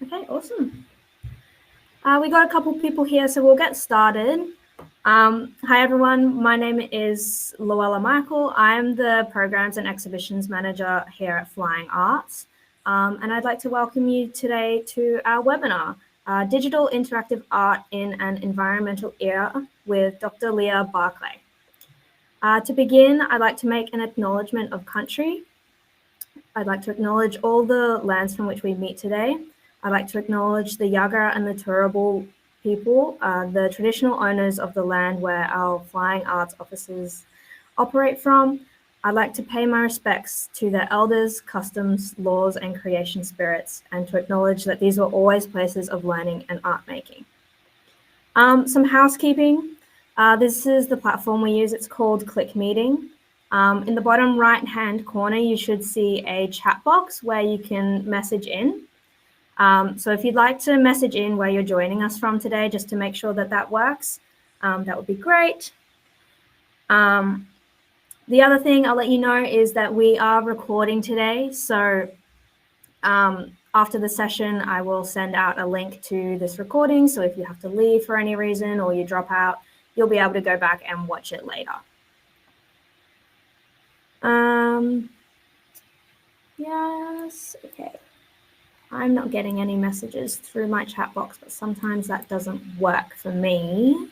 Okay, awesome. We got a couple people here, so we'll get started. Hi, everyone. My name is Luella Michael. I'm the Programs and Exhibitions Manager here at Flying Arts. And I'd like to welcome you today to our webinar, Digital Interactive Art in an Environmental Era with Dr. Leah Barclay. To begin, I'd like to make an acknowledgement of country. I'd like to acknowledge all the lands from which we meet today. I'd like to acknowledge the Yagara and the Turrbal people, the traditional owners of the land where our Flying Arts offices operate from. I'd like to pay my respects to their elders, customs, laws, and creation spirits, and to acknowledge that these were always places of learning and art making. Some housekeeping. This is the platform we use. It's called Click Meeting. In the bottom right-hand corner, you should see a chat box where you can message in. So if you'd like to message in where you're joining us from today, just to make sure that that works, that would be great. The other thing I'll let you know is that we are recording today. So after the session, I will send out a link to this recording. So if you have to leave for any reason or you drop out, you'll be able to go back and watch it later. Yes, okay. I'm not getting any messages through my chat box, but sometimes that doesn't work for me.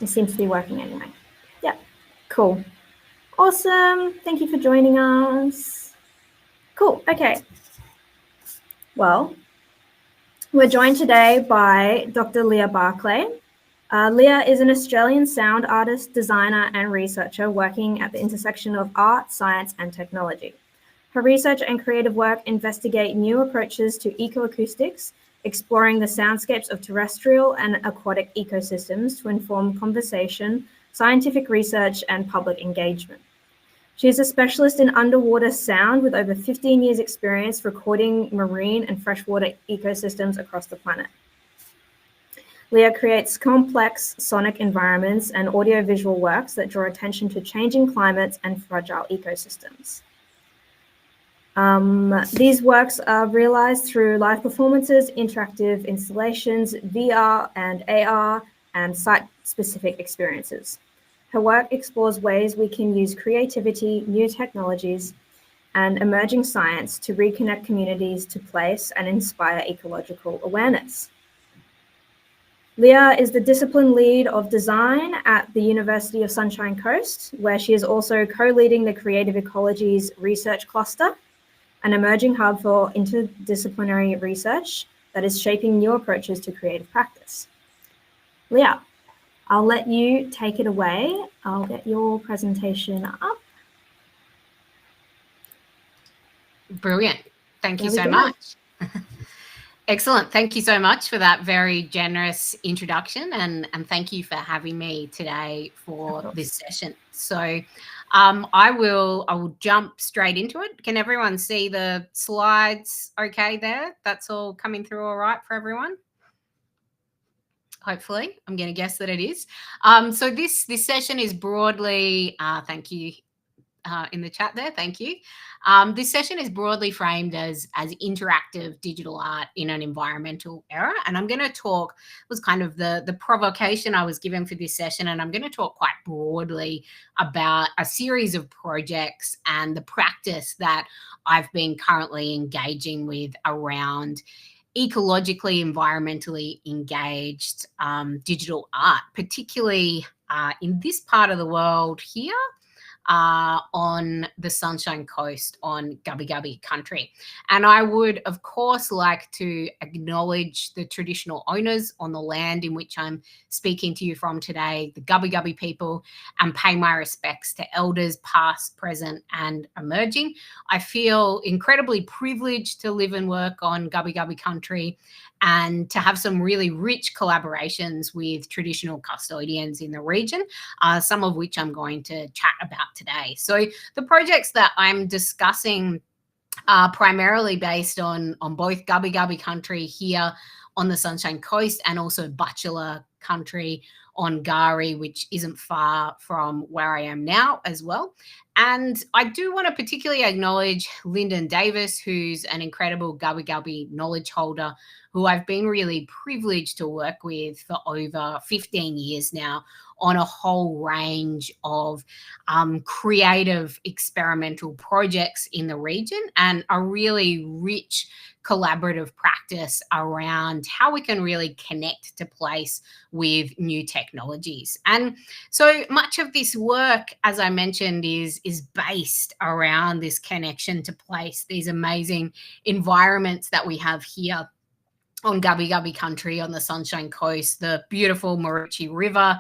It seems to be working anyway. Yeah, cool. Awesome. Thank you for joining us. Cool. Okay. Well, we're joined today by Dr. Leah Barclay. Leah is an Australian sound artist, designer, and researcher working at the intersection of art, science, and technology. Her research and creative work investigate new approaches to ecoacoustics, exploring the soundscapes of terrestrial and aquatic ecosystems to inform conversation, scientific research, and public engagement. She is a specialist in underwater sound with over 15 years' experience recording marine and freshwater ecosystems across the planet. Leah creates complex sonic environments and audiovisual works that draw attention to changing climates and fragile ecosystems. These works are realized through live performances, interactive installations, VR and AR, and site-specific experiences. Her work explores ways we can use creativity, new technologies, and emerging science to reconnect communities to place and inspire ecological awareness. Leah is the discipline lead of design at the University of Sunshine Coast, where she is also co-leading the Creative Ecologies Research Cluster, an emerging hub for interdisciplinary research that is shaping new approaches to creative practice. Leah, I'll let you take it away. I'll get your presentation up. Brilliant. Thank you so much. Excellent. Thank you so much for that very generous introduction, and thank you for having me today for this session. So I will jump straight into it. Can everyone see the slides okay there? That's all coming through all right for everyone? Hopefully. I'm going to guess that it is. So this session is broadly, thank you in the chat there, thank you. This session is broadly framed as interactive digital art in an environmental era. And I'm going to talk, was kind of the provocation I was given for this session. And I'm going to talk quite broadly about a series of projects and the practice that I've been currently engaging with around ecologically, environmentally engaged digital art, particularly in this part of the world here. On the Sunshine Coast on Gubbi Gubbi country. And I would, of course, like to acknowledge the traditional owners on the land in which I'm speaking to you from today, the Gubbi Gubbi people, and pay my respects to elders past, present, and emerging. I feel incredibly privileged to live and work on Gubbi Gubbi country and to have some really rich collaborations with traditional custodians in the region, some of which I'm going to chat about today. So the projects that I'm discussing are primarily based on both Gubbi Gubbi country here on the Sunshine Coast and also Bachelor country on Gari, which isn't far from where I am now as well. And I do want to particularly acknowledge Lyndon Davis, who's an incredible Gubbi Gubbi knowledge holder who I've been really privileged to work with for over 15 years now on a whole range of creative experimental projects in the region, and a really rich collaborative practice around how we can really connect to place with new technologies. And so much of this work, as I mentioned, is based around this connection to place, these amazing environments that we have here on Gubbi Gubbi country on the Sunshine Coast, the beautiful Maroochy River,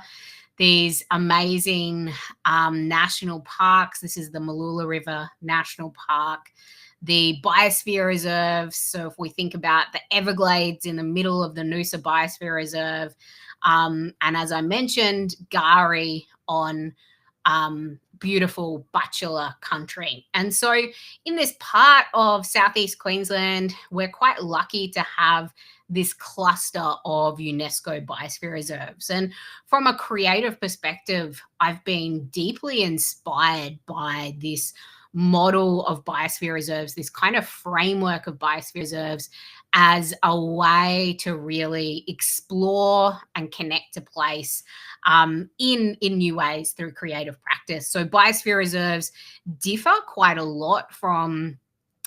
these amazing national parks. This is the Malula River National Park, the biosphere reserves. So if we think about the Everglades in the middle of the Noosa Biosphere Reserve, and as I mentioned, Gari on beautiful Bachelor country. And so in this part of Southeast Queensland, we're quite lucky to have this cluster of UNESCO biosphere reserves. And from a creative perspective, I've been deeply inspired by this model of biosphere reserves, this kind of framework of biosphere reserves, as a way to really explore and connect to place in new ways through creative practice. So biosphere reserves differ quite a lot from,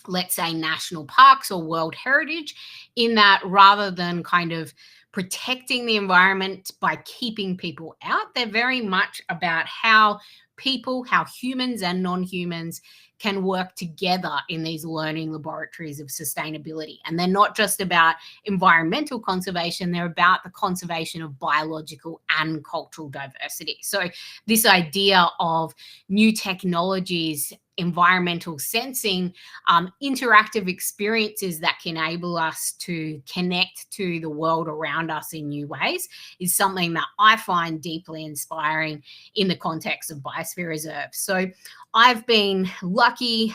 let's say, national parks or World Heritage, in that rather than kind of protecting the environment by keeping people out, they're very much about how people, how humans and non-humans can work together in these learning laboratories of sustainability. And they're not just about environmental conservation, they're about the conservation of biological and cultural diversity. So this idea of new technologies, environmental sensing, interactive experiences that can enable us to connect to the world around us in new ways is something that I find deeply inspiring in the context of biosphere reserves. So I've been lucky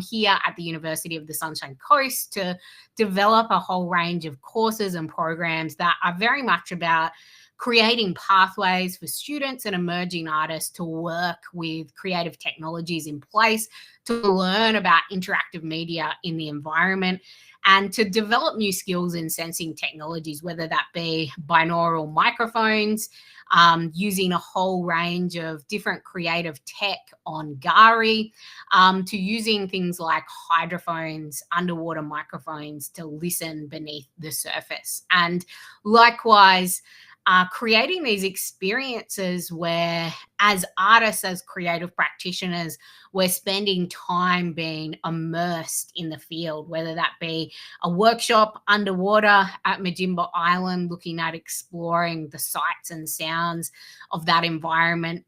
here at the University of the Sunshine Coast to develop a whole range of courses and programs that are very much about creating pathways for students and emerging artists to work with creative technologies in place, to learn about interactive media in the environment, and to develop new skills in sensing technologies, whether that be binaural microphones, using a whole range of different creative tech on Gari, to using things like hydrophones, underwater microphones to listen beneath the surface. And likewise, creating these experiences where, as artists, as creative practitioners, we're spending time being immersed in the field, whether that be a workshop underwater at Majimbo Island, looking at exploring the sights and sounds of that environment,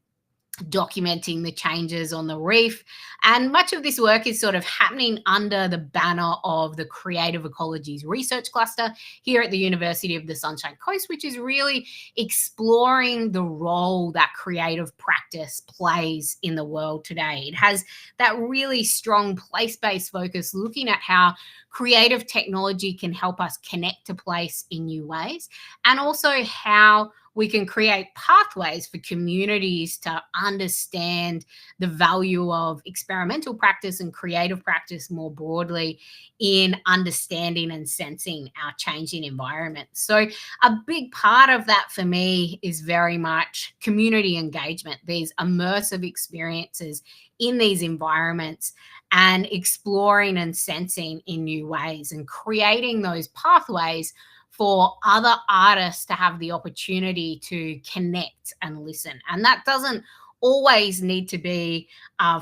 documenting the changes on the reef. And much of this work is sort of happening under the banner of the Creative Ecologies Research Cluster here at the University of the Sunshine Coast, which is really exploring the role that creative practice plays in the world today. It has that really strong place-based focus, looking at how creative technology can help us connect to place in new ways, and also how we can create pathways for communities to understand the value of experimental practice and creative practice more broadly in understanding and sensing our changing environment. So a big part of that for me is very much community engagement, these immersive experiences in these environments, and exploring and sensing in new ways and creating those pathways for other artists to have the opportunity to connect and listen. And that doesn't always need to be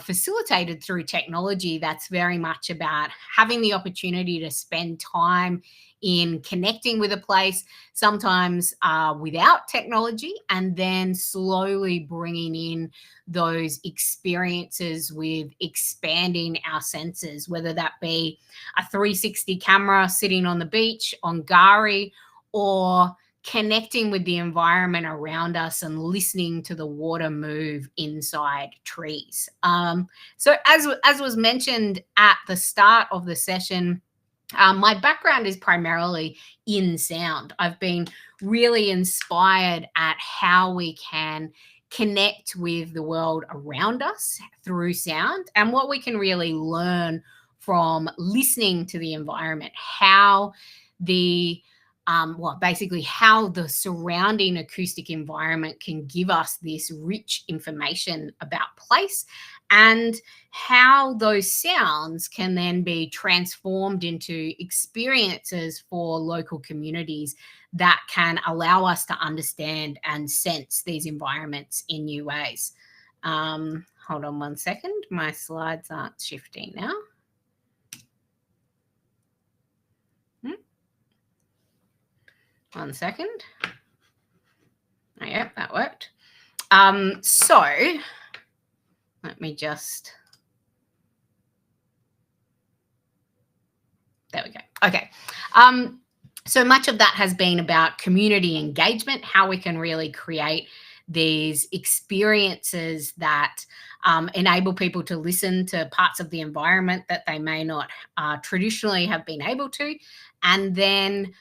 facilitated through technology. That's very much about having the opportunity to spend time in connecting with a place, sometimes without technology, and then slowly bringing in those experiences with expanding our senses, whether that be a 360 camera sitting on the beach on Gari, or connecting with the environment around us and listening to the water move inside trees. So as was mentioned at the start of the session, My background is primarily in sound. I've been really inspired at how we can connect with the world around us through sound and what we can really learn from listening to the environment, how the basically how the surrounding acoustic environment can give us this rich information about place, and how those sounds can then be transformed into experiences for local communities that can allow us to understand and sense these environments in new ways. Hold on one second. My slides aren't shifting now. One second. Oh, yeah, that worked. So let me just, there we go. Okay. So much of that has been about community engagement, how we can really create these experiences that enable people to listen to parts of the environment that they may not traditionally have been able to, and then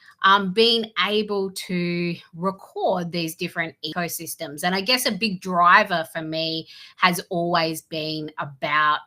being able to record these different ecosystems. And I guess a big driver for me has always been about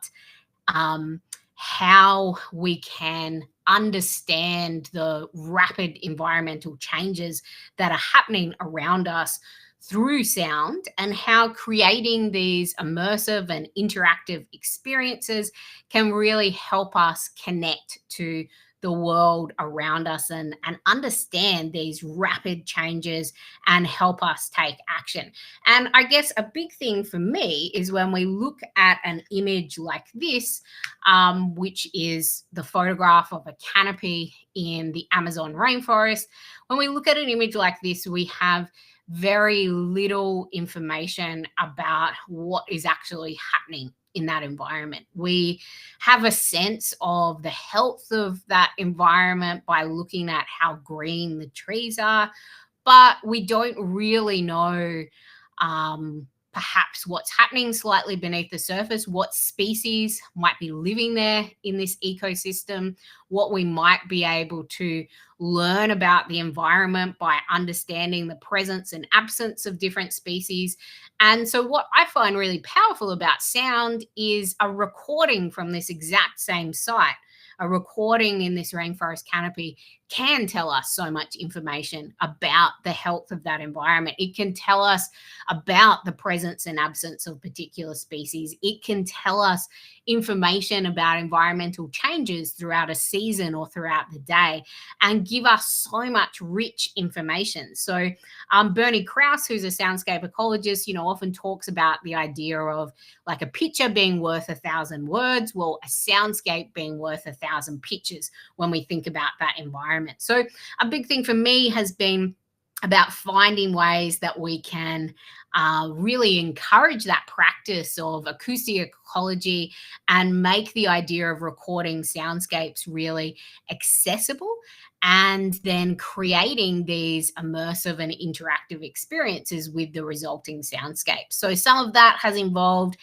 how we can understand the rapid environmental changes that are happening around us through sound, and how creating these immersive and interactive experiences can really help us connect to the world around us and understand these rapid changes and help us take action. And I guess a big thing for me is when we look at an image like this, which is the photograph of a canopy in the Amazon rainforest. When we look at an image like this, we have very little information about what is actually happening in that environment. We have a sense of the health of that environment by looking at how green the trees are, but we don't really know perhaps what's happening slightly beneath the surface, what species might be living there in this ecosystem, what we might be able to learn about the environment by understanding the presence and absence of different species. And so what I find really powerful about sound is a recording from this exact same site. A recording in this rainforest canopy can tell us so much information about the health of that environment. It can tell us about the presence and absence of particular species. It can tell us information about environmental changes throughout a season or throughout the day, and give us so much rich information. So Bernie Krause, who's a soundscape ecologist, often talks about the idea of like a picture being worth 1,000 words. Well, a soundscape being worth 1,000 pictures when we think about that environment. So a big thing for me has been about finding ways that we can really encourage that practice of acoustic ecology and make the idea of recording soundscapes really accessible, and then creating these immersive and interactive experiences with the resulting soundscape. So some of that has involved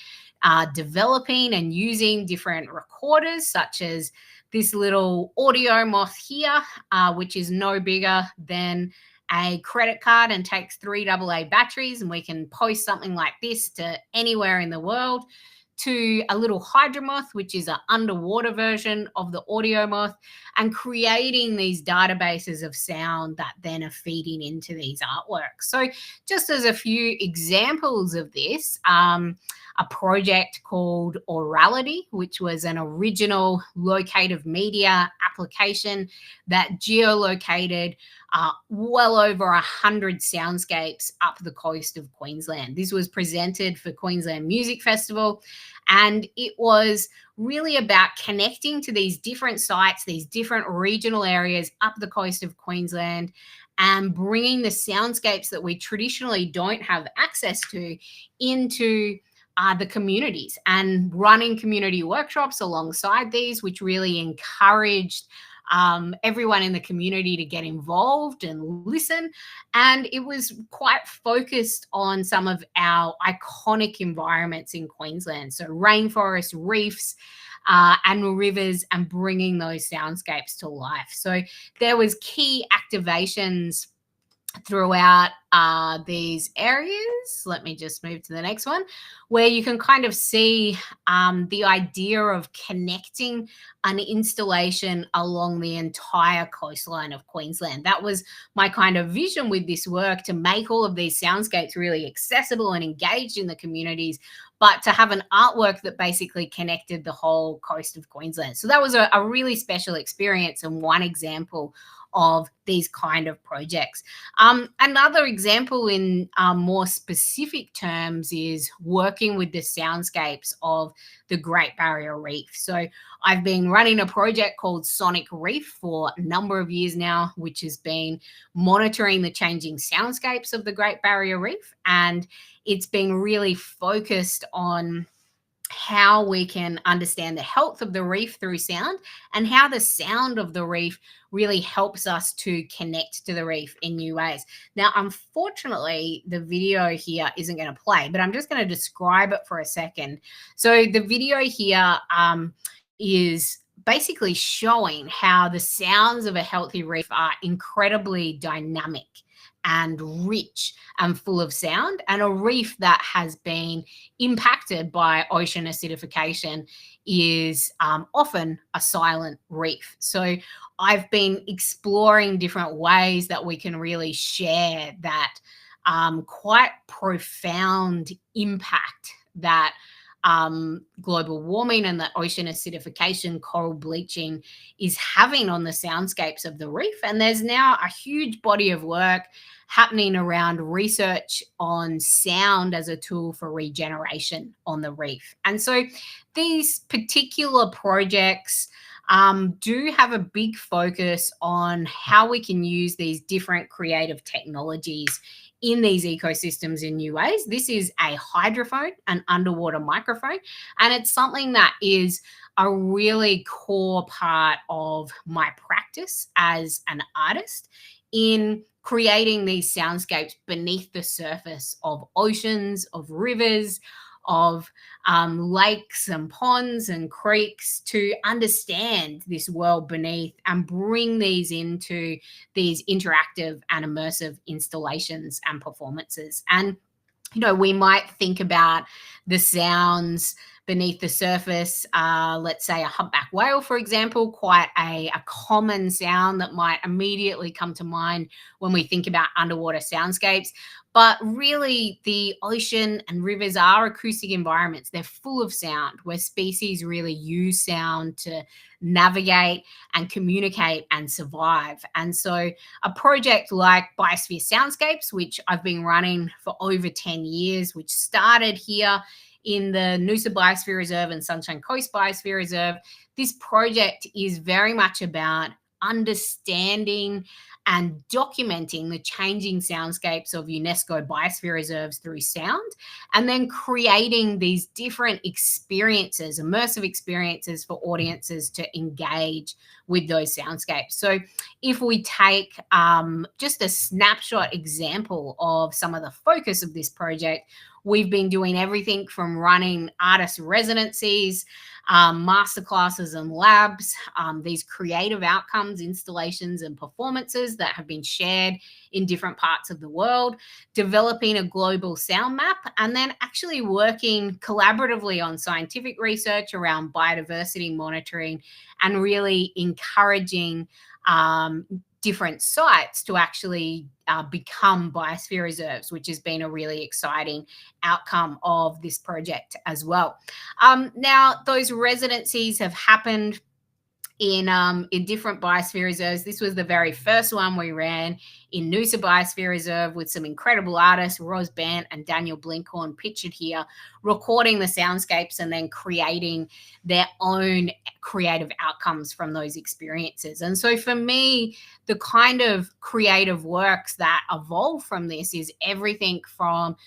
developing and using different recorders, such as this little audio moth here, which is no bigger than a credit card and takes 3 AA batteries, and we can post something like this to anywhere in the world, to a little hydromoth, which is an underwater version of the audio moth, and creating these databases of sound that then are feeding into these artworks. So just as a few examples of this, a project called Aurality, which was an original locative media application that geolocated well over 100 soundscapes up the coast of Queensland. This was presented for Queensland Music Festival, and it was really about connecting to these different sites, these different regional areas up the coast of Queensland, and bringing the soundscapes that we traditionally don't have access to into the communities, and running community workshops alongside these, which really encouraged everyone in the community to get involved and listen. And it was quite focused on some of our iconic environments in Queensland. So rainforests, reefs, and rivers, and bringing those soundscapes to life. So there was key activations throughout these areas. Let me just move to the next one, where you can kind of see the idea of connecting an installation along the entire coastline of Queensland. That was my kind of vision with this work, to make all of these soundscapes really accessible and engaged in the communities, but to have an artwork that basically connected the whole coast of Queensland. So that was a really special experience, and one example of these kind of projects. Another example in more specific terms is working with the soundscapes of the Great Barrier Reef. So I've been running a project called Sonic Reef for a number of years now, which has been monitoring the changing soundscapes of the Great Barrier Reef. And it's been really focused on how we can understand the health of the reef through sound, and how the sound of the reef really helps us to connect to the reef in new ways. Now, unfortunately, the video here isn't going to play, but I'm just going to describe it for a second. So the video here is basically showing how the sounds of a healthy reef are incredibly dynamic and rich and full of sound. And a reef that has been impacted by ocean acidification is often a silent reef. So I've been exploring different ways that we can really share that quite profound impact that global warming and the ocean acidification, coral bleaching is having on the soundscapes of the reef. And there's now a huge body of work happening around research on sound as a tool for regeneration on the reef. And so these particular projects do have a big focus on how we can use these different creative technologies in these ecosystems in new ways. This is a hydrophone, an underwater microphone, and it's something that is a really core part of my practice as an artist in creating these soundscapes beneath the surface of oceans, of rivers, of lakes and ponds and creeks, to understand this world beneath and bring these into these interactive and immersive installations and performances. And we might think about the sounds beneath the surface, let's say a humpback whale, for example, quite a common sound that might immediately come to mind when we think about underwater soundscapes. But really, the ocean and rivers are acoustic environments. They're full of sound, where species really use sound to navigate and communicate and survive. And so a project like Biosphere Soundscapes, which I've been running for over 10 years, which started here in the Noosa Biosphere Reserve and Sunshine Coast Biosphere Reserve, this project is very much about understanding and documenting the changing soundscapes of UNESCO Biosphere Reserves through sound, and then creating these different experiences, immersive experiences for audiences to engage with those soundscapes. So if we take just a snapshot example of some of the focus of this project, we've been doing everything from running artist residencies, masterclasses and labs, these creative outcomes, installations and performances that have been shared in different parts of the world, developing a global sound map, and then actually working collaboratively on scientific research around biodiversity monitoring, and really encouraging different sites to actually become biosphere reserves, which has been a really exciting outcome of this project as well. Now, those residencies have happened in different biosphere reserves. This was the very first one we ran in Noosa Biosphere Reserve with some incredible artists, Ros Bant and Daniel Blinkhorn, pictured here, recording the soundscapes and then creating their own creative outcomes from those experiences. And so for me, the kind of creative works that evolve from this is everything from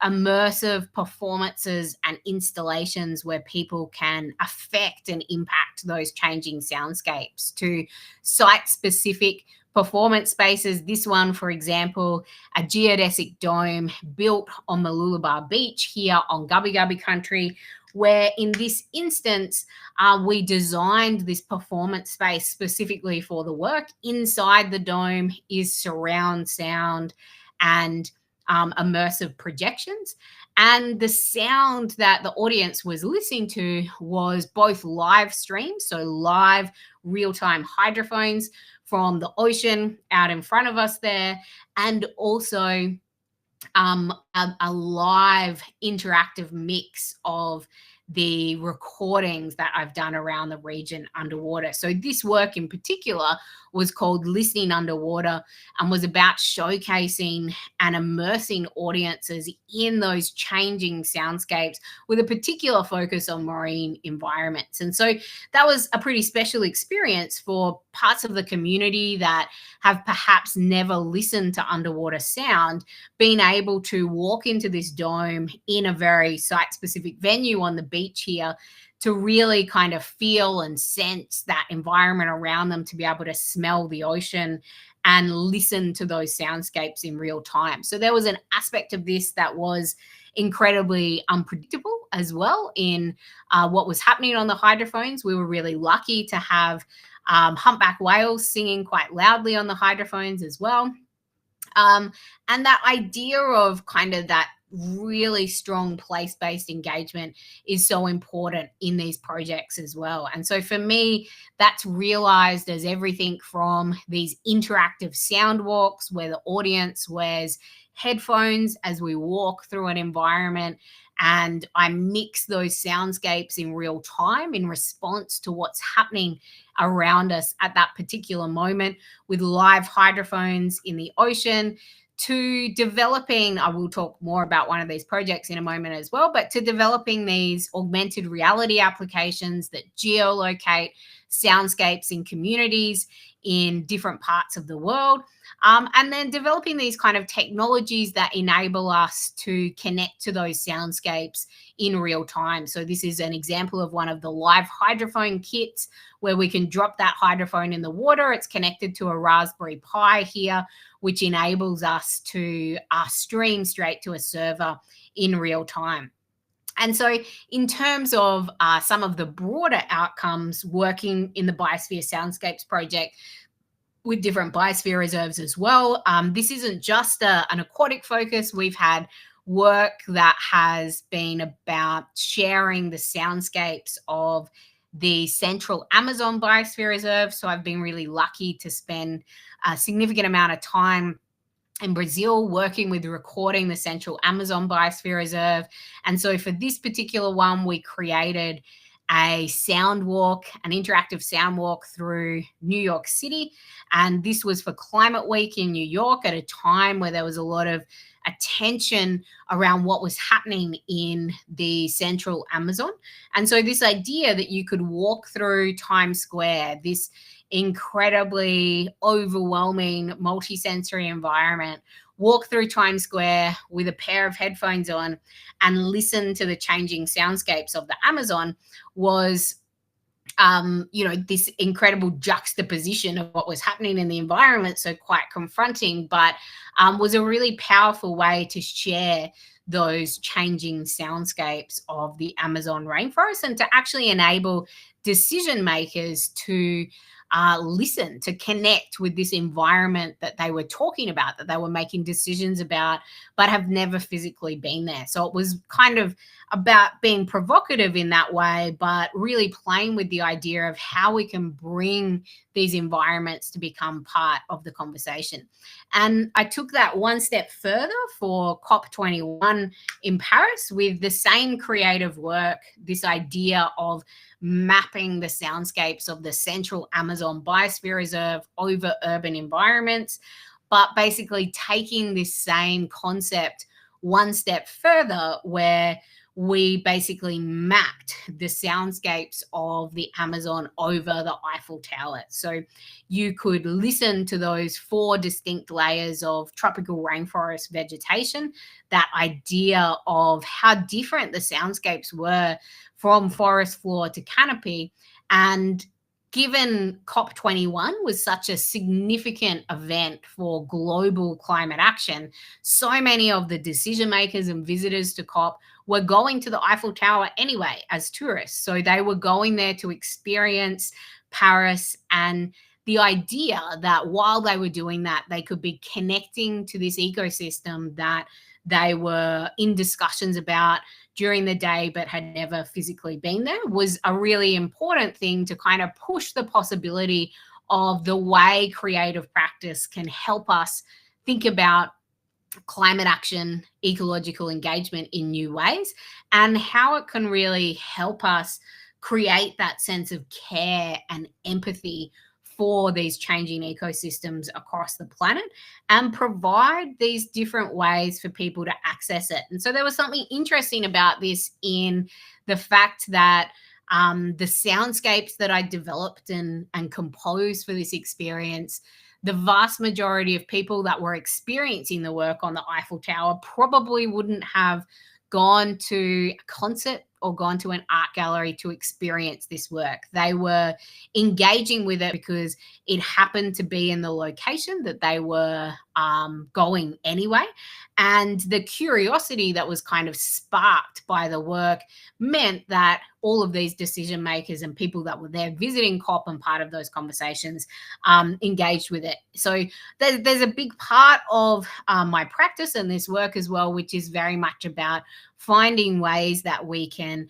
immersive performances and installations where people can affect and impact those changing soundscapes, to site-specific performance spaces. This one, for example, a geodesic dome built on Mooloolaba Beach here on Gubbi Gubbi country, where in this instance, we designed this performance space specifically for the work. Inside the dome is surround sound and immersive projections. And the sound that the audience was listening to was both live streamed, so live real-time hydrophones from the ocean out in front of us there, and also a live interactive mix of the recordings that I've done around the region underwater. So this work in particular was called Listening Underwater and was about showcasing and immersing audiences in those changing soundscapes with a particular focus on marine environments. And so that was a pretty special experience for parts of the community that have perhaps never listened to underwater sound, being able to walk into this dome in a very site-specific venue on the beach here to really kind of feel and sense that environment around them, to be able to smell the ocean and listen to those soundscapes in real time. So there was an aspect of this that was incredibly unpredictable as well in what was happening on the hydrophones. We were really lucky to have humpback whales singing quite loudly on the hydrophones as well. And that idea of kind of that really strong place-based engagement is so important in these projects as well. And so for me, that's realized as everything from these interactive sound walks where the audience wears headphones as we walk through an environment, and I mix those soundscapes in real time in response to what's happening around us at that particular moment with live hydrophones in the ocean, to developing, I will talk more about one of these projects in a moment as well, but to developing these augmented reality applications that geolocate soundscapes in communities in different parts of the world. And then developing these kind of technologies that enable us to connect to those soundscapes in real time. So this is an example of one of the live hydrophone kits where we can drop that hydrophone in the water. It's connected to a Raspberry Pi here, which enables us to stream straight to a server in real time. And so in terms of some of the broader outcomes working in the Biosphere Soundscapes project, with different biosphere reserves as well. This isn't just an aquatic focus. We've had work that has been about sharing the soundscapes of the Central Amazon Biosphere Reserve. So I've been really lucky to spend a significant amount of time in Brazil working with recording the Central Amazon Biosphere Reserve. And so for this particular one, we created a sound walk, an interactive sound walk through New York City. And this was for Climate Week in New York at a time where there was a lot of attention around what was happening in the Central Amazon. And so this idea that you could walk through Times Square, this incredibly overwhelming multisensory environment, walk through Times Square with a pair of headphones on and listen to the changing soundscapes of the Amazon was, this incredible juxtaposition of what was happening in the environment. So quite confronting, but was a really powerful way to share those changing soundscapes of the Amazon rainforest and to actually enable decision makers to listen, to connect with this environment that they were talking about, that they were making decisions about, but have never physically been there. So it was kind of about being provocative in that way, but really playing with the idea of how we can bring these environments to become part of the conversation. And I took that one step further for COP21 in Paris with the same creative work, this idea of mapping the soundscapes of the Central Amazon Biosphere Reserve over urban environments, but basically taking this same concept one step further where we basically mapped the soundscapes of the Amazon over the Eiffel Tower. So you could listen to those 4 distinct layers of tropical rainforest vegetation, that idea of how different the soundscapes were from forest floor to canopy, and given COP21 was such a significant event for global climate action, so many of the decision makers and visitors to COP were going to the Eiffel Tower anyway as tourists. So they were going there to experience Paris, and the idea that while they were doing that, they could be connecting to this ecosystem that they were in discussions about during the day but had never physically been there was a really important thing to kind of push the possibility of the way creative practice can help us think about climate action, ecological engagement in new ways, and how it can really help us create that sense of care and empathy for these changing ecosystems across the planet and provide these different ways for people to access it. And so there was something interesting about this in the fact that the soundscapes that I developed and composed for this experience, the vast majority of people that were experiencing the work on the Eiffel Tower probably wouldn't have gone to a concert or gone to an art gallery to experience this work. They were engaging with it because it happened to be in the location that they were going anyway. And the curiosity that was kind of sparked by the work meant that all of these decision makers and people that were there visiting COP and part of those conversations engaged with it. So there's a big part of my practice and this work as well, which is very much about finding ways that we can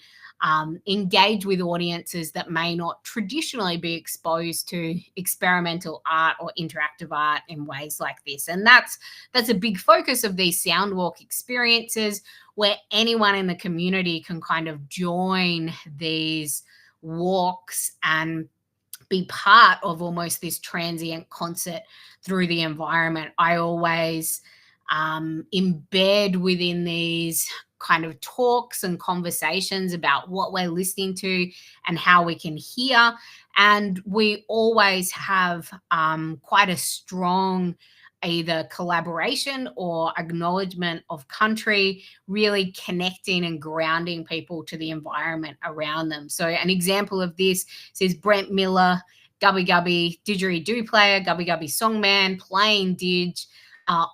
engage with audiences that may not traditionally be exposed to experimental art or interactive art in ways like this. And that's a big focus of these sound walk experiences, where anyone in the community can kind of join these walks and be part of almost this transient concert through the environment. I always embed within these kind of talks and conversations about what we're listening to and how we can hear. And we always have quite a strong either collaboration or acknowledgement of country, really connecting and grounding people to the environment around them. So an example of this is Brent Miller, Gubby Gubby didgeridoo player, Gubby Gubby songman, playing didge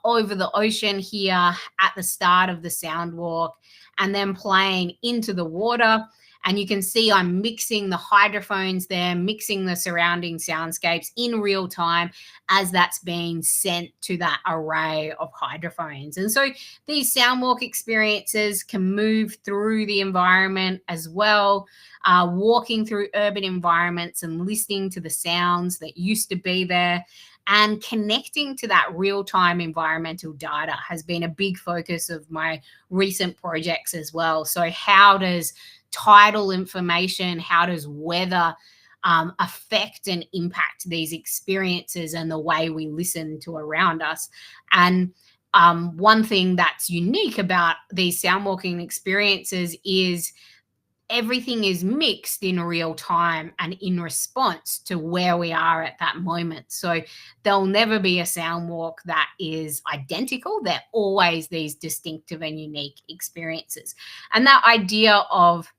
over the ocean here at the start of the sound walk, and then playing into the water. And you can see I'm mixing the hydrophones there, mixing the surrounding soundscapes in real time as that's being sent to that array of hydrophones. And so these sound walk experiences can move through the environment as well, walking through urban environments and listening to the sounds that used to be there. And connecting to that real-time environmental data has been a big focus of my recent projects as well. So how does tidal information, how does weather affect and impact these experiences and the way we listen to around us? And one thing that's unique about these soundwalking experiences is everything is mixed in real time and in response to where we are at that moment. So there'll never be a sound walk that is identical. They're always these distinctive and unique experiences. And that idea of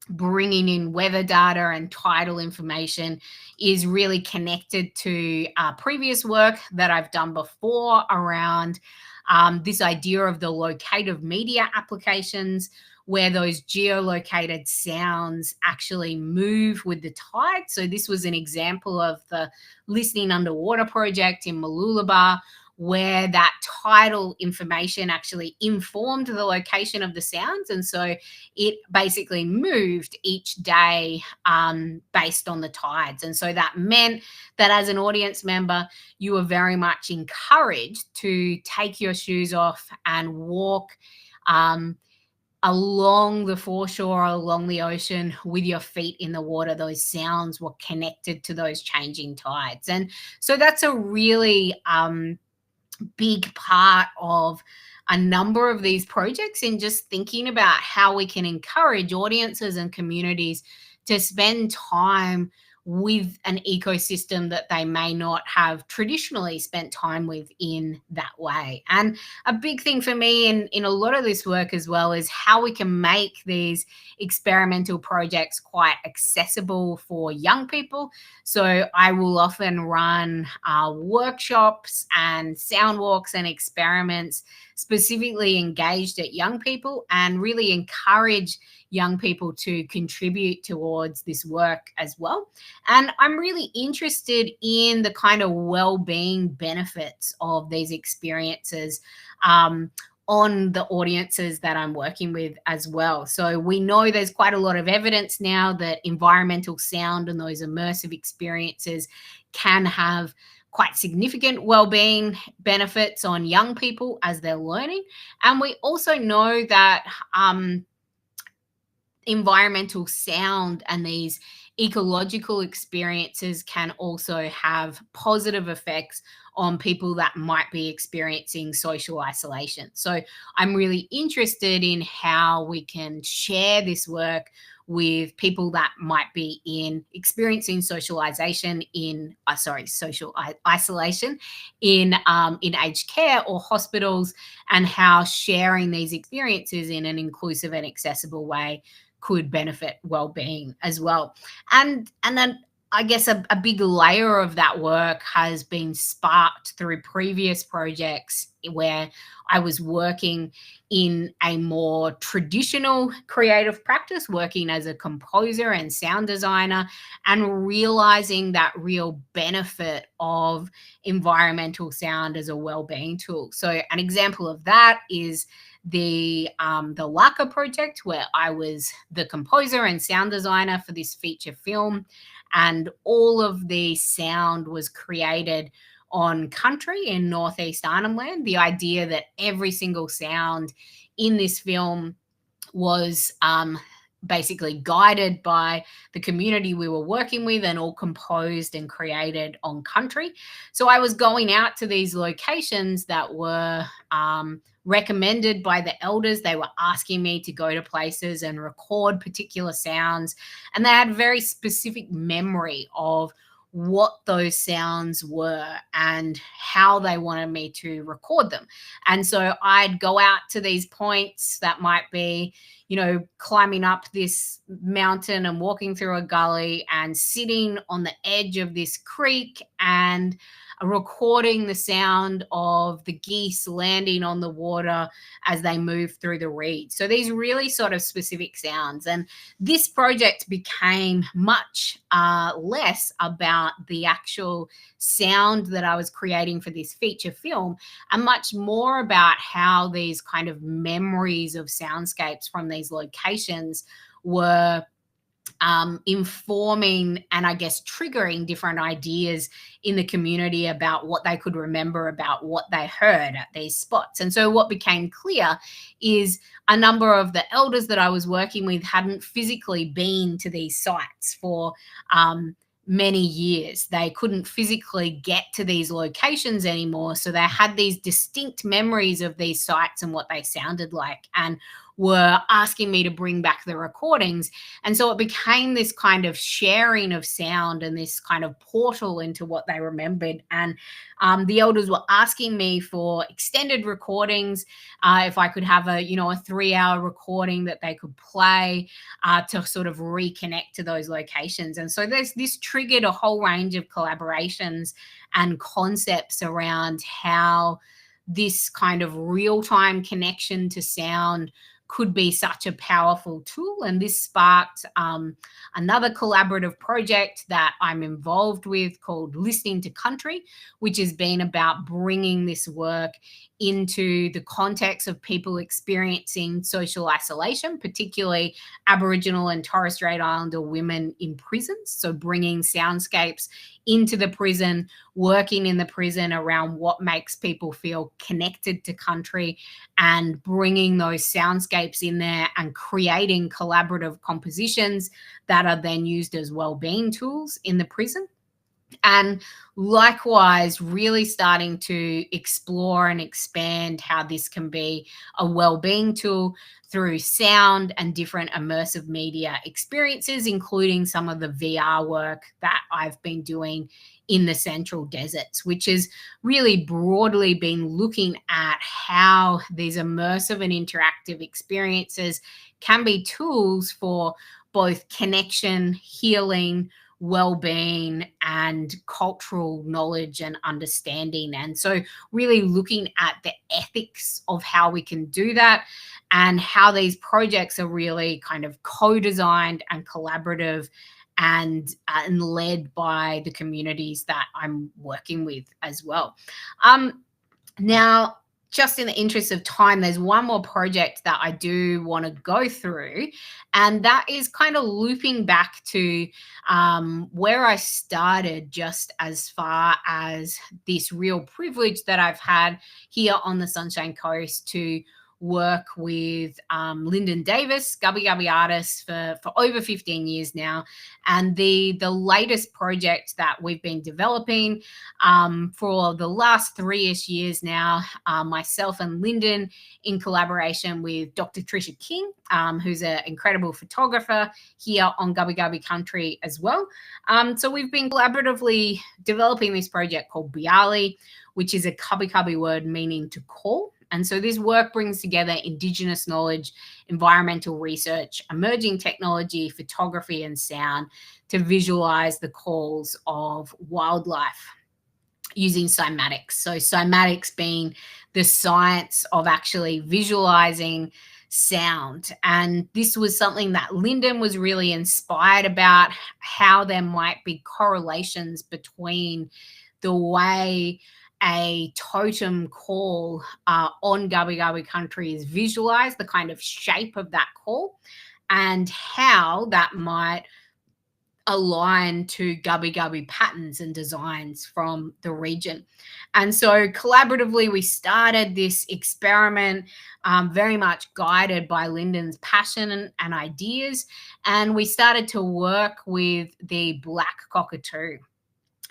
bringing in weather data and tidal information is really connected to previous work that I've done before around this idea of the locative media applications, where those geolocated sounds actually move with the tide. So this was an example of the Listening Underwater project in Mooloolaba, where that tidal information actually informed the location of the sounds. And so it basically moved each day based on the tides. And so that meant that as an audience member, you were very much encouraged to take your shoes off and walk along the foreshore, along the ocean with your feet in the water. Those sounds were connected to those changing tides. And so that's a really big part of a number of these projects in just thinking about how we can encourage audiences and communities to spend time with an ecosystem that they may not have traditionally spent time with in that way. And a big thing for me in a lot of this work as well is how we can make these experimental projects quite accessible for young people. So I will often run workshops and sound walks and experiments specifically engaged at young people, and really encourage young people to contribute towards this work as well. And I'm really interested in the kind of well-being benefits of these experiences on the audiences that I'm working with as well. So we know there's quite a lot of evidence now that environmental sound and those immersive experiences can have quite significant well-being benefits on young people as they're learning. And we also know that environmental sound and these ecological experiences can also have positive effects on people that might be experiencing social isolation. So I'm really interested in how we can share this work with people that might be experiencing socialization in social isolation in aged care or hospitals, and how sharing these experiences in an inclusive and accessible way could benefit well-being as well. And then I guess a big layer of that work has been sparked through previous projects where I was working in a more traditional creative practice, working as a composer and sound designer, and realizing that real benefit of environmental sound as a well-being tool. So an example of that is the Laka project, where I was the composer and sound designer for this feature film, and all of the sound was created on country in Northeast Arnhem Land. The idea that every single sound in this film was basically guided by the community we were working with, and all composed and created on country. So I was going out to these locations that were recommended by the elders. They were asking me to go to places and record particular sounds, and they had very specific memory of what those sounds were and how they wanted me to record them. And so I'd go out to these points that might be, climbing up this mountain and walking through a gully and sitting on the edge of this creek and recording the sound of the geese landing on the water as they move through the reeds. So these really sort of specific sounds. And this project became much less about the actual sound that I was creating for this feature film, and much more about how these kind of memories of soundscapes from these locations were informing and I guess triggering different ideas in the community about what they could remember about what they heard at these spots. And so what became clear is a number of the elders that I was working with hadn't physically been to these sites for many years. They couldn't physically get to these locations anymore. So they had these distinct memories of these sites and what they sounded like, and were asking me to bring back the recordings. And so it became this kind of sharing of sound and this kind of portal into what they remembered. And the elders were asking me for extended recordings, if I could have a 3-hour recording that they could play to sort of reconnect to those locations. And so this triggered a whole range of collaborations and concepts around how this kind of real-time connection to sound could be such a powerful tool. And this sparked another collaborative project that I'm involved with called Listening to Country, which has been about bringing this work into the context of people experiencing social isolation, particularly Aboriginal and Torres Strait Islander women in prisons. So bringing soundscapes into the prison, working in the prison around what makes people feel connected to country, and bringing those soundscapes in there and creating collaborative compositions that are then used as well-being tools in the prison. And likewise, really starting to explore and expand how this can be a well-being tool through sound and different immersive media experiences, including some of the VR work that I've been doing in the Central Deserts, which has really broadly been looking at how these immersive and interactive experiences can be tools for both connection, healing, well-being, and cultural knowledge and understanding. And so really looking at the ethics of how we can do that, and how these projects are really kind of co-designed and collaborative and led by the communities that I'm working with as well. Now, just in the interest of time, there's one more project that I do want to go through, and that is kind of looping back to where I started, just as far as this real privilege that I've had here on the Sunshine Coast to work with Lyndon Davis, Gubbi Gubbi artist, for over 15 years now. And the latest project that we've been developing for the last 3-ish years now, myself and Lyndon, in collaboration with Dr. Trisha King, who's an incredible photographer here on Gubbi Gubbi country as well. So we've been collaboratively developing this project called Biali, which is a Kabi Kabi word meaning to call. And so this work brings together Indigenous knowledge, environmental research, emerging technology, photography, and sound to visualize the calls of wildlife using cymatics. So cymatics being the science of actually visualizing sound. And this was something that Lyndon was really inspired about, how there might be correlations between the way a totem call on Gubbi Gubbi country is visualized, the kind of shape of that call, and how that might align to Gubbi Gubbi patterns and designs from the region. And so collaboratively, we started this experiment, very much guided by Lyndon's passion and ideas. And we started to work with the black cockatoo,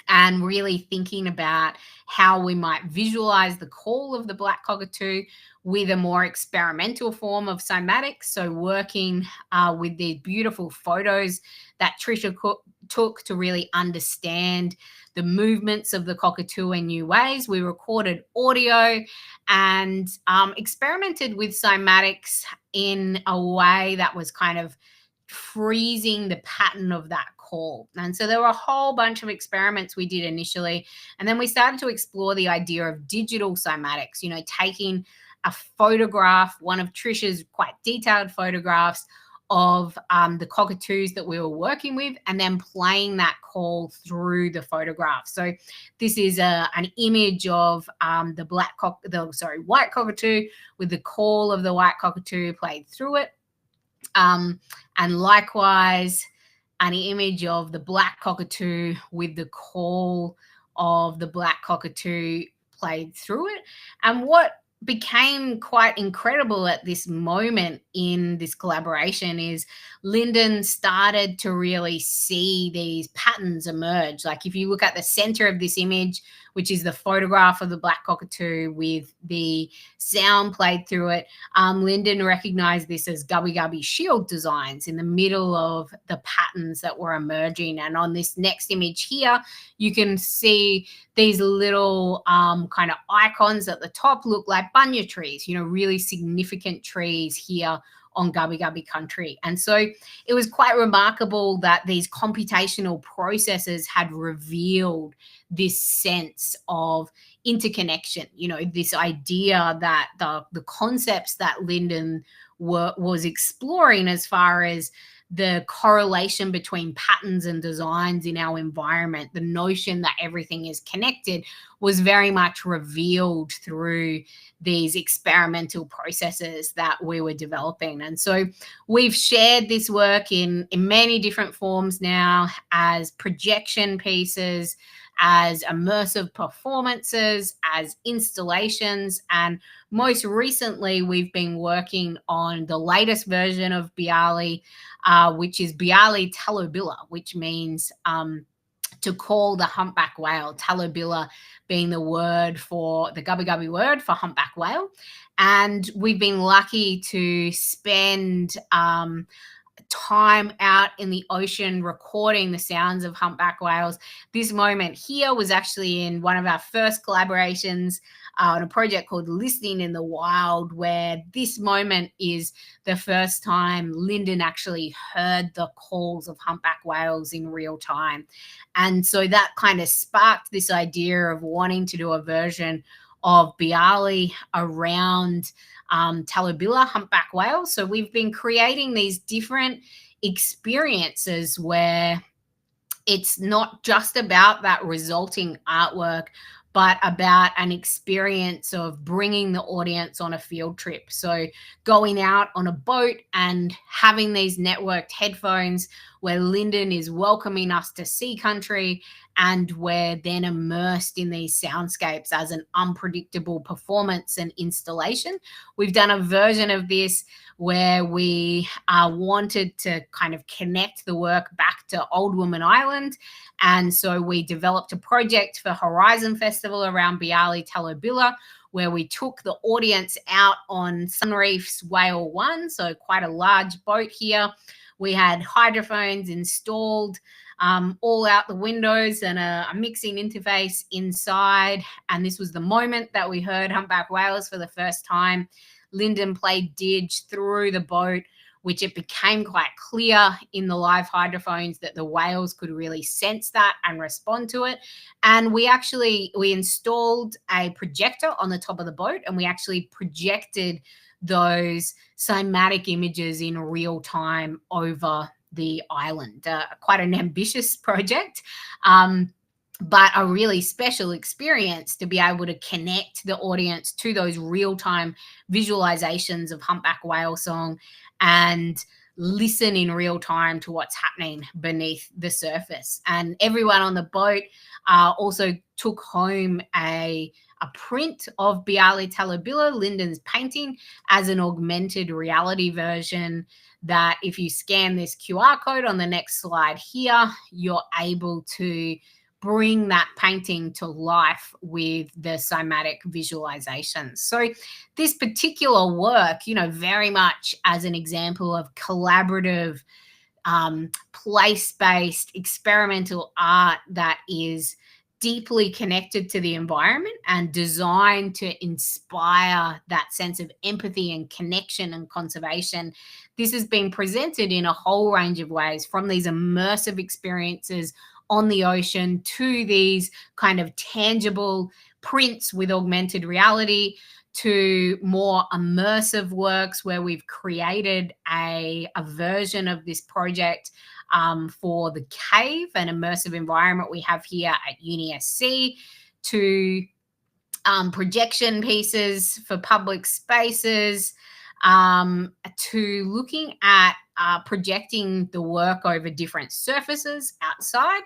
and really thinking about how we might visualize the call of the black cockatoo with a more experimental form of cymatics. So working with these beautiful photos that Trisha took to really understand the movements of the cockatoo in new ways. We recorded audio and experimented with cymatics in a way that was kind of freezing the pattern of that call. And so there were a whole bunch of experiments we did initially. And then we started to explore the idea of digital cymatics, taking a photograph, one of Trisha's quite detailed photographs of the cockatoos that we were working with, and then playing that call through the photograph. So this is an image of the white cockatoo with the call of the white cockatoo played through it. And likewise, an image of the black cockatoo with the call of the black cockatoo played through it. And what became quite incredible at this moment in this collaboration is Lyndon started to really see these patterns emerge. Like if you look at the center of this image, which is the photograph of the black cockatoo with the sound played through it, Lyndon recognized this as Gubbi Gubbi shield designs in the middle of the patterns that were emerging. And on this next image here, you can see these little kind of icons at the top look like bunya trees, really significant trees here on Gubbi Gubbi country. And so it was quite remarkable that these computational processes had revealed this sense of interconnection, this idea that the concepts that Lyndon was exploring as far as the correlation between patterns and designs in our environment, the notion that everything is connected, was very much revealed through these experimental processes that we were developing. And so we've shared this work in many different forms now, as projection pieces, as immersive performances, as installations, and most recently we've been working on the latest version of Biali, which is Biali Talobilla, which means to call the humpback whale, talobilla being the Gubbi Gubbi word for humpback whale. And we've been lucky to spend time out in the ocean recording the sounds of humpback whales. This moment here was actually in one of our first collaborations on a project called Listening in the Wild, where this moment is the first time Lyndon actually heard the calls of humpback whales in real time. And so that kind of sparked this idea of wanting to do a version of Bialy around talobilla humpback whales. So we've been creating these different experiences where it's not just about that resulting artwork, but about an experience of bringing the audience on a field trip. So going out on a boat and having these networked headphones where Lyndon is welcoming us to sea country, and we're then immersed in these soundscapes as an unpredictable performance and installation. We've done a version of this where we wanted to kind of connect the work back to Old Woman Island. And so we developed a project for Horizon Festival around Bialy talobilla, where we took the audience out on Sunreef's Whale 1, so quite a large boat here. We had hydrophones installed all out the windows and a mixing interface inside. And this was the moment that we heard humpback whales for the first time. Lyndon played Didge through the boat, which it became quite clear in the live hydrophones that the whales could really sense that and respond to it. And we installed a projector on the top of the boat, and we actually projected those cymatic images in real time over the island. Quite an ambitious project, but a really special experience to be able to connect the audience to those real-time visualizations of humpback whale song and listen in real time to what's happening beneath the surface. And everyone on the boat also took home a print of Bialy talobilla, Lyndon's painting, as an augmented reality version that if you scan this QR code on the next slide here, you're able to bring that painting to life with the cymatic visualizations. So this particular work, very much as an example of collaborative, place-based experimental art that is deeply connected to the environment and designed to inspire that sense of empathy and connection and conservation. This has been presented in a whole range of ways, from these immersive experiences on the ocean to these kind of tangible prints with augmented reality, to more immersive works where we've created a version of this project for the cave, an immersive environment we have here at UniSC, to projection pieces for public spaces, to looking at projecting the work over different surfaces outside.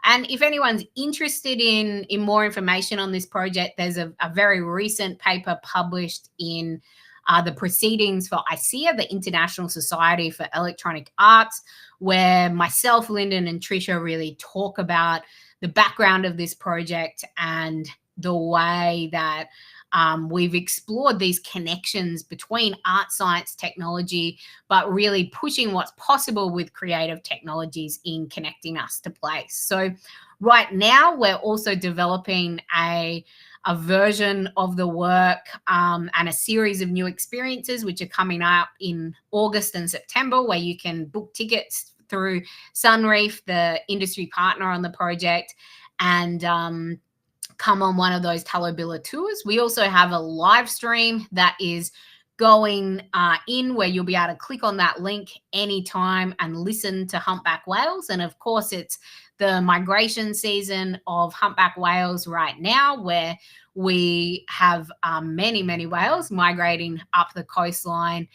And if anyone's interested in more information on this project, there's a very recent paper published in the Proceedings for ICEA, the International Society for Electronic Arts, where myself, Lyndon, and Trisha really talk about the background of this project and the way that we've explored these connections between art, science, technology, but really pushing what's possible with creative technologies in connecting us to place. So right now, we're also developing a version of the work and a series of new experiences, which are coming up in August and September, where you can book tickets through Sunreef, the industry partner on the project, and come on one of those talobilla tours. We also have a live stream that is going in, where you'll be able to click on that link anytime and listen to humpback whales. And of course, it's the migration season of humpback whales right now, where we have many, many whales migrating up the coastline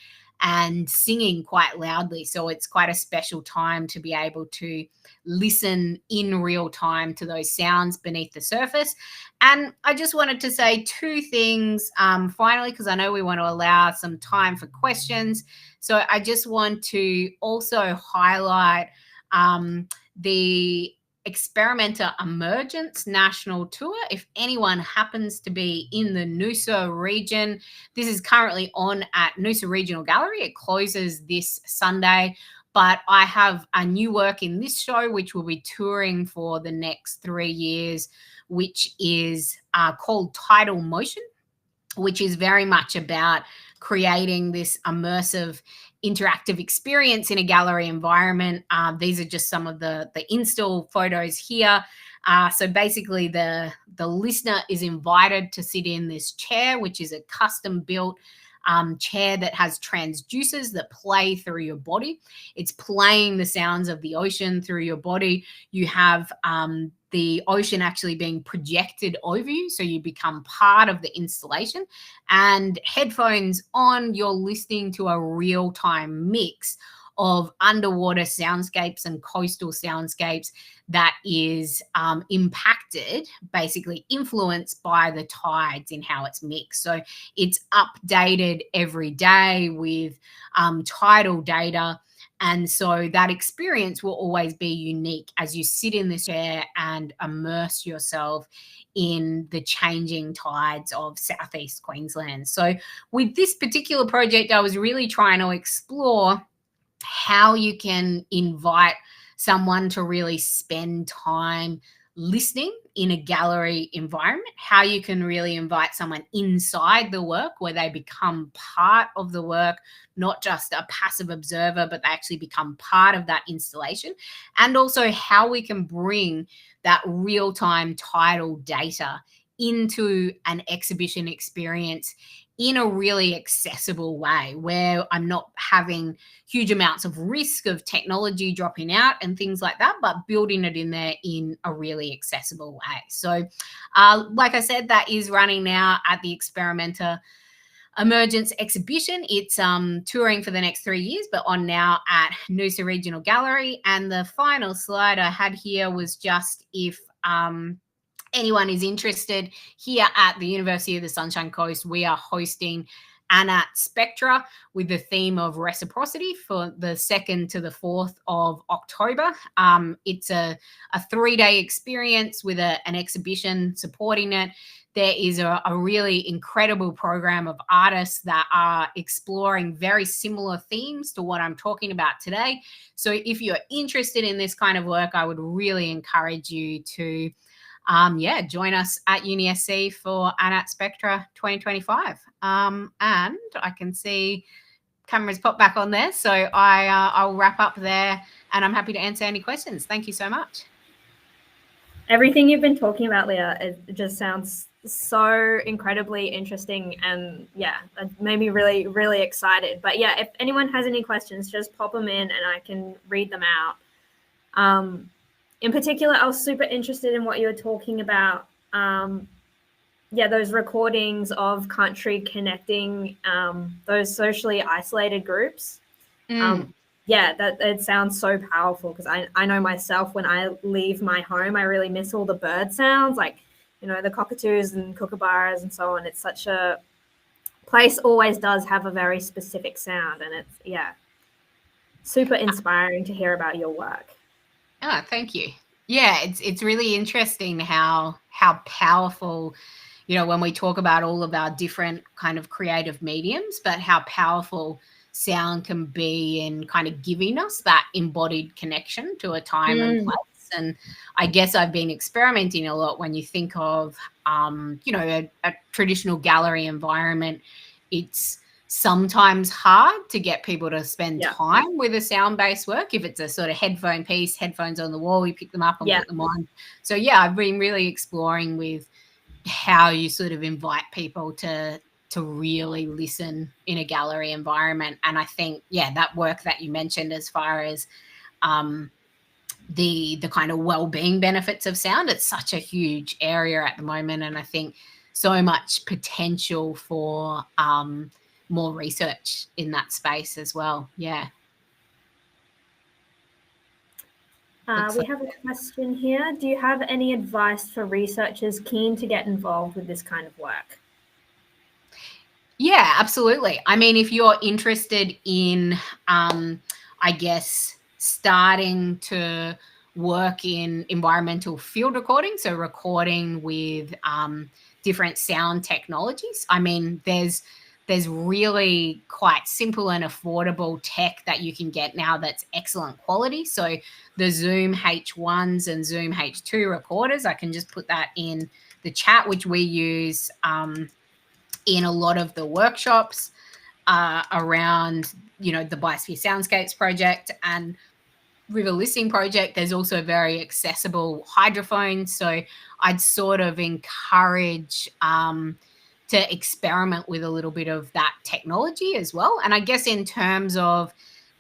and singing quite loudly. So it's quite a special time to be able to listen in real time to those sounds beneath the surface. And I just wanted to say two things finally, because I know we want to allow some time for questions. So I just want to also highlight the Experimenter Emergence National Tour. If anyone happens to be in the Noosa region, this is currently on at Noosa Regional Gallery. It closes this Sunday, but I have a new work in this show, which will be touring for the next 3 years, which is called Tidal Motion, which is very much about creating this immersive interactive experience in a gallery environment. These are just some of the install photos here. So basically the listener is invited to sit in this chair, which is a custom built chair that has transducers that play through your body. It's playing the sounds of the ocean through your body. You have the ocean actually being projected over you, so you become part of the installation. And headphones on, you're listening to a real-time mix of underwater soundscapes and coastal soundscapes that is impacted, basically influenced by the tides in how it's mixed. So it's updated every day with tidal data. And so that experience will always be unique as you sit in this chair and immerse yourself in the changing tides of Southeast Queensland. So with this particular project, I was really trying to explore how you can invite someone to really spend time listening in a gallery environment, how you can really invite someone inside the work where they become part of the work, not just a passive observer, but they actually become part of that installation, and also how we can bring that real-time tidal data into an exhibition experience in a really accessible way, where I'm not having huge amounts of risk of technology dropping out and things like that, but building it in there in a really accessible way. So like I said, that is running now at the Experimenter Emergence exhibition. It's touring for the next 3 years, but on now at Noosa Regional Gallery. And the final slide I had here was just if anyone is interested, here at the University of the Sunshine Coast, we are hosting ANAT Spectra with the theme of reciprocity for the 2nd to the 4th of October. It's a 3-day experience with an exhibition supporting it. There is a really incredible program of artists that are exploring very similar themes to what I'm talking about today. So if you're interested in this kind of work, I would really encourage you to join us at UniSC for ANAT Spectra 2025. And I can see cameras pop back on there. So I'll wrap up there, and I'm happy to answer any questions. Thank you so much. Everything you've been talking about, Leah, it just sounds so incredibly interesting, and yeah, it made me really, really excited. But yeah, if anyone has any questions, just pop them in and I can read them out. In particular, I was super interested in what you were talking about. Those recordings of country connecting those socially isolated groups. That it sounds so powerful, because I know myself, when I leave my home, I really miss all the bird sounds, like, you know, the cockatoos and kookaburras and so on. It's such a place always does have a very specific sound, and it's super inspiring to hear about your work. Oh, thank you. Yeah, it's really interesting how powerful, you know, when we talk about all of our different kind of creative mediums, but how powerful sound can be in kind of giving us that embodied connection to a time and place. And I guess I've been experimenting a lot. When you think of, a traditional gallery environment, it's sometimes hard to get people to spend time with a sound-based work. If it's a sort of headphone piece, headphones on the wall, you pick them up and put them on. So I've been really exploring with how you sort of invite people to really listen in a gallery environment. And I think that work that you mentioned as far as the kind of well-being benefits of sound, it's such a huge area at the moment, and I think so much potential for more research in that space as well. We have a question here. Do you have any advice for researchers keen to get involved with this kind of work? Yeah, absolutely. I mean, if you're interested in, starting to work in environmental field recording, so recording with different sound technologies. I mean, there's really quite simple and affordable tech that you can get now that's excellent quality. So the Zoom H1s and Zoom H2 recorders, I can just put that in the chat, which we use in a lot of the workshops around, the Biosphere Soundscapes project and River Listening project. There's also very accessible hydrophones. So I'd sort of encourage to experiment with a little bit of that technology as well. And I guess in terms of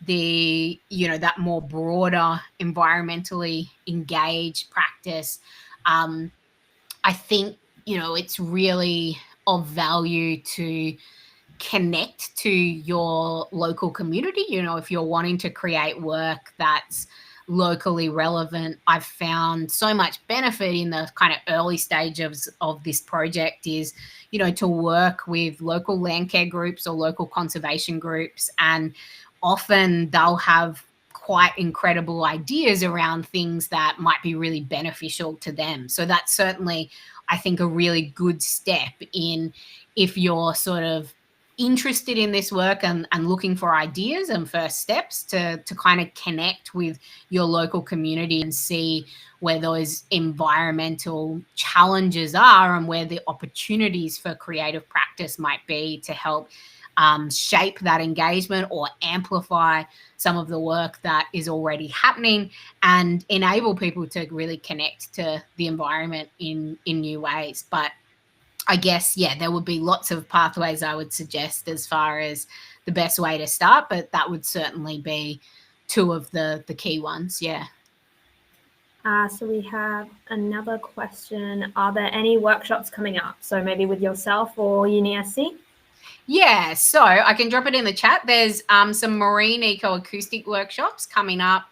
the, that more broader environmentally engaged practice, I think, it's really of value to connect to your local community. If you're wanting to create work that's locally relevant, I've found so much benefit in the kind of early stages of this project is, to work with local land care groups or local conservation groups. And often they'll have quite incredible ideas around things that might be really beneficial to them. So that's certainly, I think, a really good step in if you're sort of interested in this work and looking for ideas and first steps to kind of connect with your local community and see where those environmental challenges are and where the opportunities for creative practice might be to help shape that engagement or amplify some of the work that is already happening and enable people to really connect to the environment in new ways. But I guess, there would be lots of pathways I would suggest as far as the best way to start, but that would certainly be two of the key ones. Yeah. So we have another question. Are there any workshops coming up? So maybe with yourself or UniSC? Yeah, so I can drop it in the chat. There's some marine ecoacoustic workshops coming up.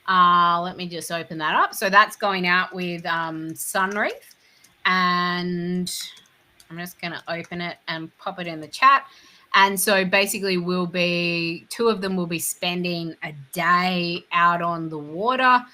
Let me just open that up. So that's going out with Sunreef, and I'm just going to open it and pop it in the chat. And so basically two of them will be spending a day out on the water,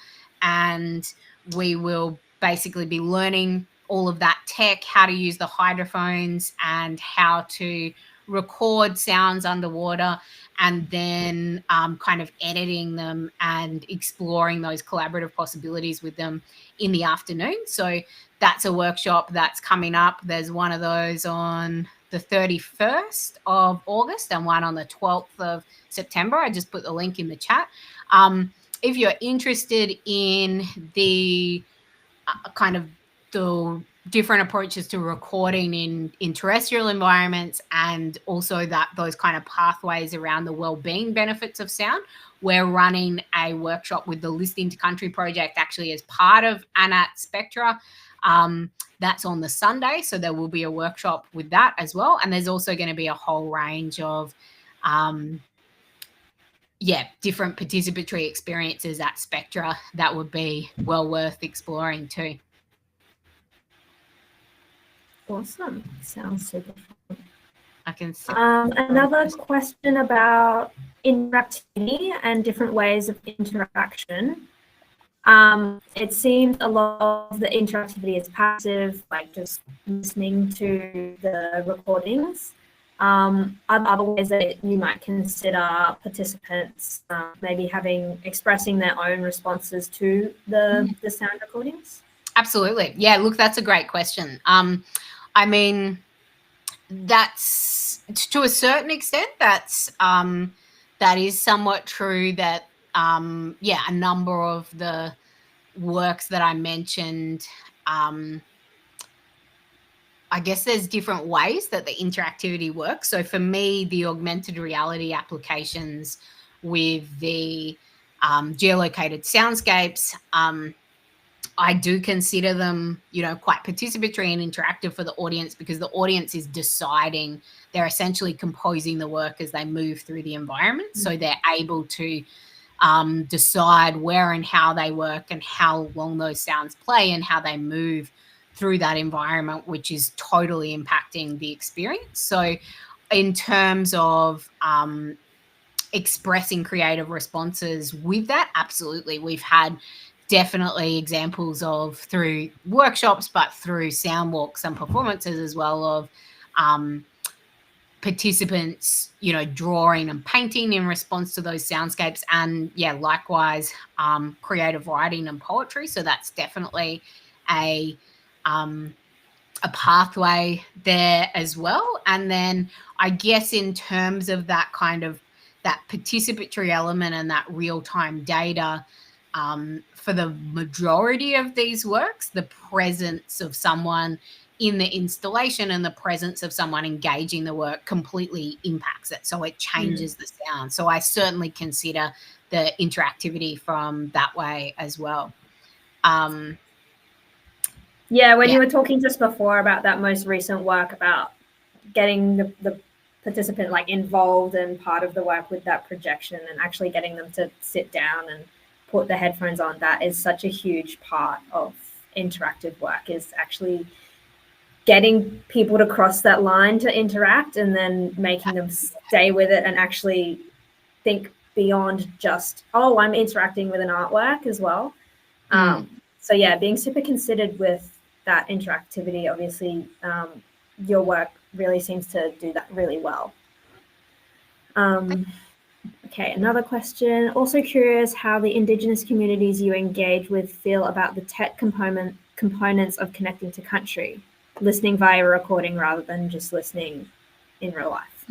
and we will basically be learning all of that tech, how to use the hydrophones and how to record sounds underwater, and then kind of editing them and exploring those collaborative possibilities with them in the afternoon. So that's a workshop that's coming up. There's one of those on the 31st of August and one on the 12th of September. I just put the link in the chat. If you're interested in the kind of the different approaches to recording in terrestrial environments and also those kind of pathways around the well-being benefits of sound, we're running a workshop with the Listening to Country project actually as part of ANAT Spectra. That's on the Sunday, so there will be a workshop with that as well. And there's also going to be a whole range of different participatory experiences at Spectra that would be well worth exploring too. Awesome. Sounds super fun. I can see. Another question about interactivity and different ways of interaction. It seems a lot of the interactivity is passive, like just listening to the recordings. Are there other ways that you might consider participants maybe expressing their own responses to the sound recordings? Absolutely. Yeah, look, that's a great question. I mean, that's to a certain extent, that is somewhat true that, a number of the works that I mentioned, I guess there's different ways that the interactivity works. So for me, the augmented reality applications with the geolocated soundscapes, I do consider them, quite participatory and interactive for the audience because the audience is deciding, they're essentially composing the work as they move through the environment. Mm-hmm. So they're able to decide where and how they work and how long those sounds play and how they move through that environment, which is totally impacting the experience. So in terms of expressing creative responses with that, absolutely. We've had definitely examples of, through workshops, but through sound walks and performances as well, of participants, drawing and painting in response to those soundscapes, and likewise, creative writing and poetry. So that's definitely a pathway there as well. And then I guess in terms of that kind of that participatory element and that real-time data, for the majority of these works, the presence of someone in the installation and the presence of someone engaging the work completely impacts it. So it changes the sound. So I certainly consider the interactivity from that way as well. When you were talking just before about that most recent work about getting the participant like involved and part of the work with that projection and actually getting them to sit down and put the headphones on, that is such a huge part of interactive work, is actually getting people to cross that line to interact and then making them stay with it and actually think beyond just, oh, I'm interacting with an artwork as well. So being super considered with that interactivity, obviously, your work really seems to do that really well. Okay, another question. Also curious how the Indigenous communities you engage with feel about the tech components of connecting to country, listening via recording rather than just listening in real life.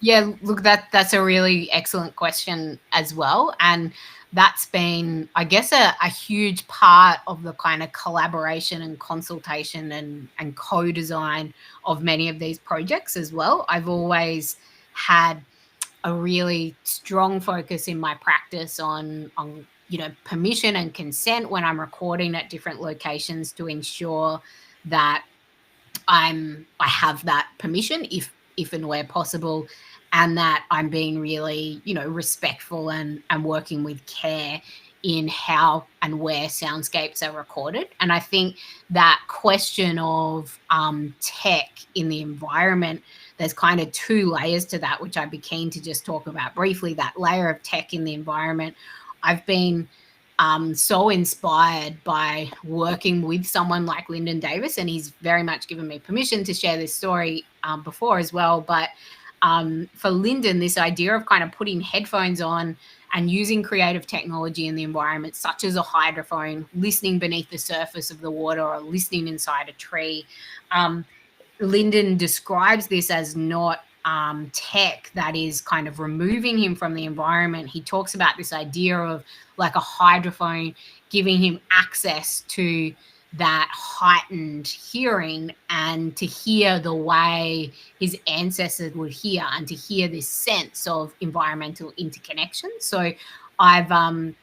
Yeah, look, that's a really excellent question as well. And that's been, I guess, a huge part of the kind of collaboration and consultation and co-design of many of these projects as well. I've always had a really strong focus in my practice on permission and consent when I'm recording at different locations, to ensure that I have that permission if and where possible, and that I'm being really, respectful and working with care in how and where soundscapes are recorded. And I think that question of tech in the environment, there's kind of two layers to that, which I'd be keen to just talk about briefly. That layer of tech in the environment, I've been so inspired by working with someone like Lyndon Davis, and he's very much given me permission to share this story before as well. But for Lyndon, this idea of kind of putting headphones on and using creative technology in the environment, such as a hydrophone, listening beneath the surface of the water or listening inside a tree, Lyndon describes this as not tech that is kind of removing him from the environment. He talks about this idea of like a hydrophone giving him access to that heightened hearing, and to hear the way his ancestors would hear, and to hear this sense of environmental interconnection. So I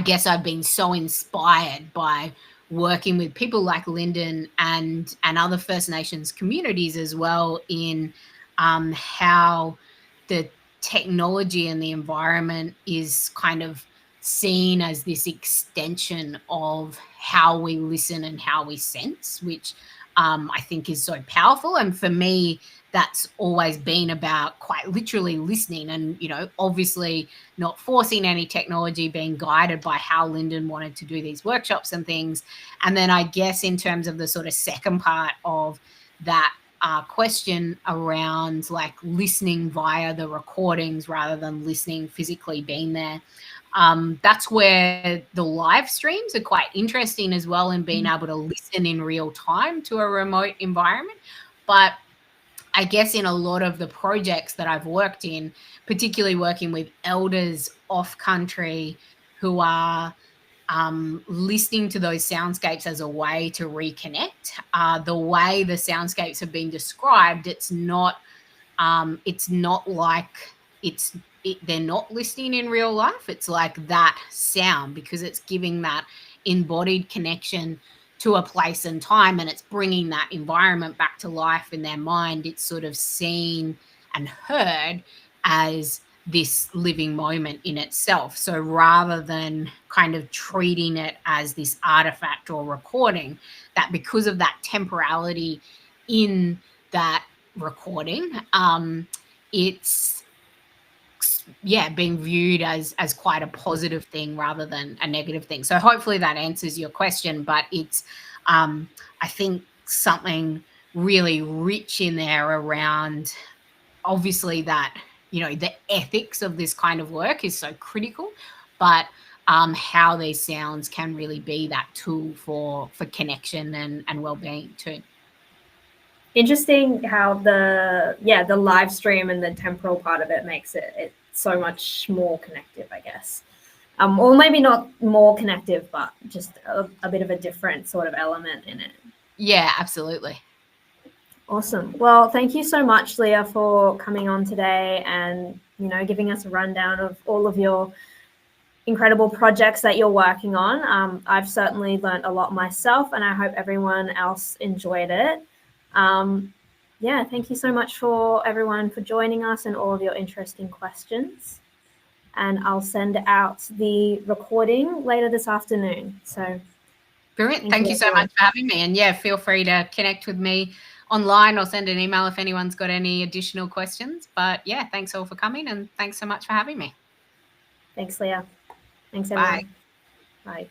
guess I've been so inspired by working with people like Lyndon and other First Nations communities as well, in how the technology and the environment is kind of seen as this extension of how we listen and how we sense, which I think is so powerful. And for me, that's always been about quite literally listening, and, obviously not forcing any technology, being guided by how Lyndon wanted to do these workshops and things. And then I guess in terms of the sort of second part of that question around like listening via the recordings rather than listening physically being there, that's where the live streams are quite interesting as well, in being able to listen in real time to a remote environment. But I guess in a lot of the projects that I've worked in, particularly working with elders off country who are listening to those soundscapes as a way to reconnect, the way the soundscapes have been described, it's not like they're not listening in real life. It's like that sound, because it's giving that embodied connection to a place and time, and it's bringing that environment back to life in their mind. It's sort of seen and heard as this living moment in itself. So rather than kind of treating it as this artifact or recording, that because of that temporality in that recording, it's being viewed as quite a positive thing rather than a negative thing. So hopefully that answers your question, but it's I think something really rich in there around, obviously, that, you know, the ethics of this kind of work is so critical, but how these sounds can really be that tool for connection and well-being too. Interesting how the live stream and the temporal part of it makes it so much more connective, I guess. Or maybe not more connective, but just a bit of a different sort of element in it. Yeah, absolutely. Awesome. Well, thank you so much, Leah, for coming on today and, you know, giving us a rundown of all of your incredible projects that you're working on. I've certainly learned a lot myself, and I hope everyone else enjoyed it. Yeah, thank you so much for everyone for joining us and all of your interesting questions. And I'll send out the recording later this afternoon. So brilliant. Thank you so much for having me. And yeah, feel free to connect with me online or send an email if anyone's got any additional questions. But yeah, thanks all for coming, and thanks so much for having me. Thanks, Leah. Thanks, everyone. Bye. Bye.